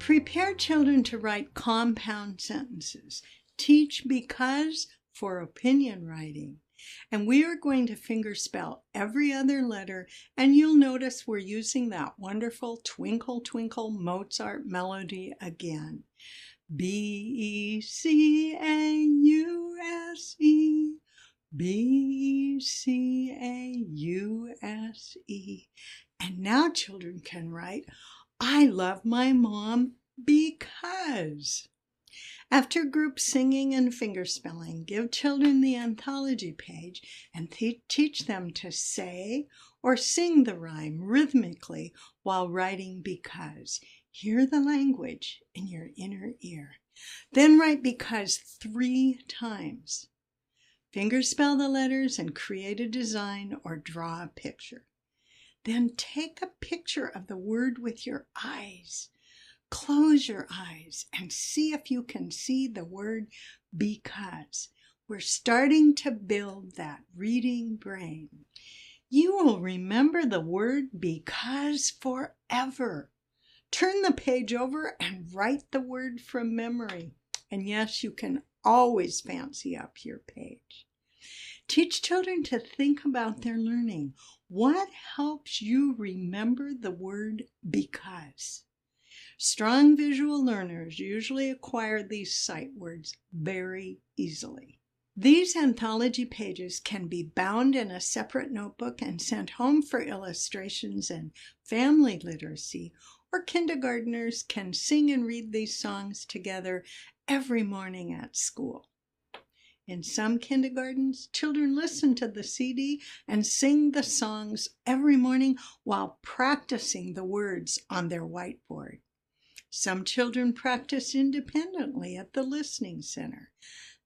Prepare children to write compound sentences. Teach because for opinion writing. And we are going to fingerspell every other letter, and you'll notice we're using that wonderful Twinkle Twinkle Mozart melody again. B-E-C-A-U-S-E, B-E-C-A-U-S-E. And now children can write, I love my mom because. After group singing and fingerspelling, give children the anthology page and teach them to say or sing the rhyme rhythmically while writing because. Hear the language in your inner ear. Then write because 3 times. Fingerspell the letters and create a design or draw a picture. Then take a picture of the word with your eyes. Close your eyes and see if you can see the word because. We're starting to build that reading brain. You will remember the word because forever. Turn the page over and write the word from memory. And yes, you can always fancy up your page. Teach children to think about their learning. What helps you remember the word because? Strong visual learners usually acquire these sight words very easily. These anthology pages can be bound in a separate notebook and sent home for illustrations and family literacy, or kindergartners can sing and read these songs together every morning at school. In some kindergartens, children listen to the CD and sing the songs every morning while practicing the words on their whiteboard. Some children practice independently at the listening center.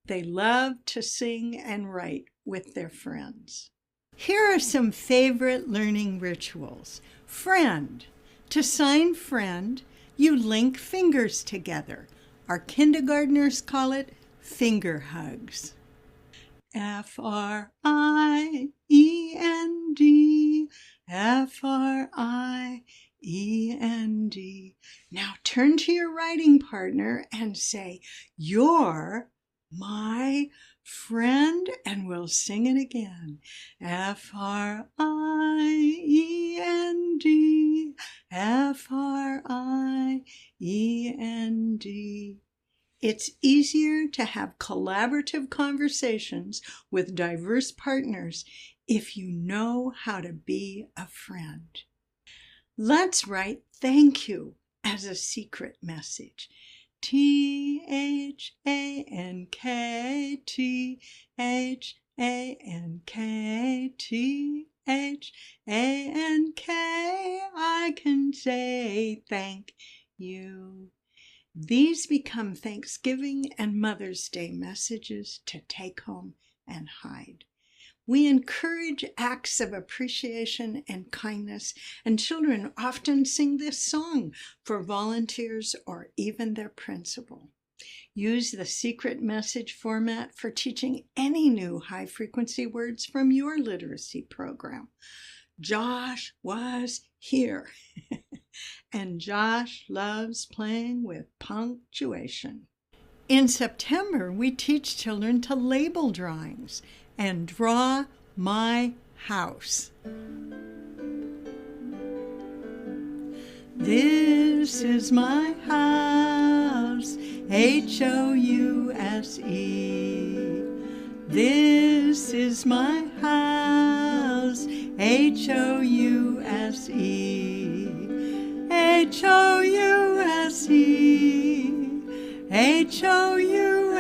They love to sing and write with their friends. Here are some favorite learning rituals. Friend. To sign friend, you link fingers together. Our kindergartners call it finger hugs. F-R-I-E-N-D, F-R-I-E-N-D. Now turn to your writing partner and say, you're my friend, and we'll sing it again. F-R-I-E-N-D, F-R-I-E-N-D. It's easier to have collaborative conversations with diverse partners if you know how to be a friend. Let's write thank you as a secret message. T-H-A-N-K, T-H-A-N-K, T-H-A-N-K. I can say thank you. These become Thanksgiving and Mother's Day messages to take home and hide. We encourage acts of appreciation and kindness, and children often sing this song for volunteers or even their principal. Use the secret message format for teaching any new high-frequency words from your literacy program. Josh was here. And Josh loves playing with punctuation. In September, we teach children to label drawings and draw my house. This is my house, H-O-U-S-E. This is my house, H-O-U-S-E. H-O-U-S-E, H-O-U-S-E.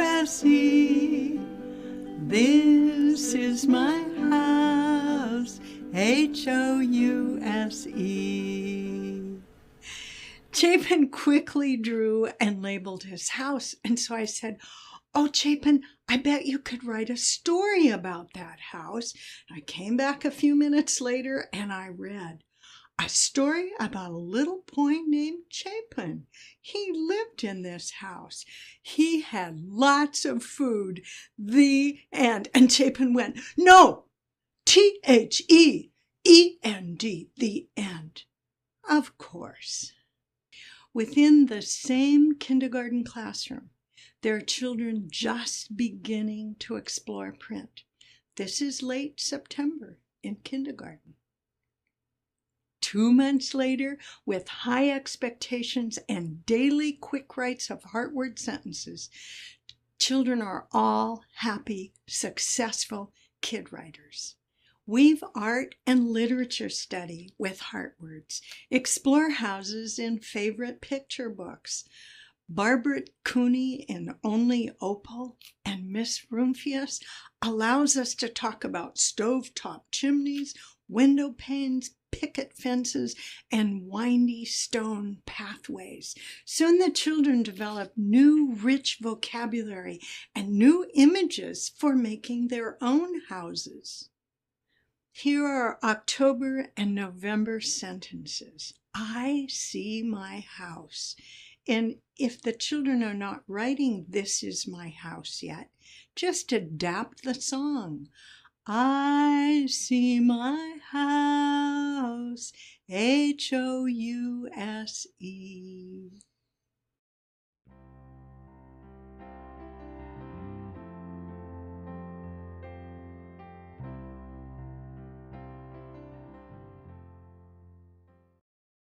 This is my house, H-O-U-S-E. Chapin quickly drew and labeled his house, and so I said, oh, Chapin, I bet you could write a story about that house. I came back a few minutes later and I read a story about a little boy named Chapin. He lived in this house. He had lots of food. The end. And Chapin went, no, T-H-E-E-N-D, the end. Of course. Within the same kindergarten classroom, there are children just beginning to explore print. This is late September in kindergarten. 2 months later, with high expectations and daily quick writes of heartword sentences, children are all happy, successful kid writers. Weave art and literature study with heartwords. Explore houses in favorite picture books. Barbara Cooney in Only Opal and Miss Rumphius allows us to talk about stovetop chimneys, window panes, picket fences, and windy stone pathways. Soon the children develop new rich vocabulary and new images for making their own houses. Here are October and November sentences. I see my house. And if the children are not writing "This is my house" yet, just adapt the song. I see my house, House.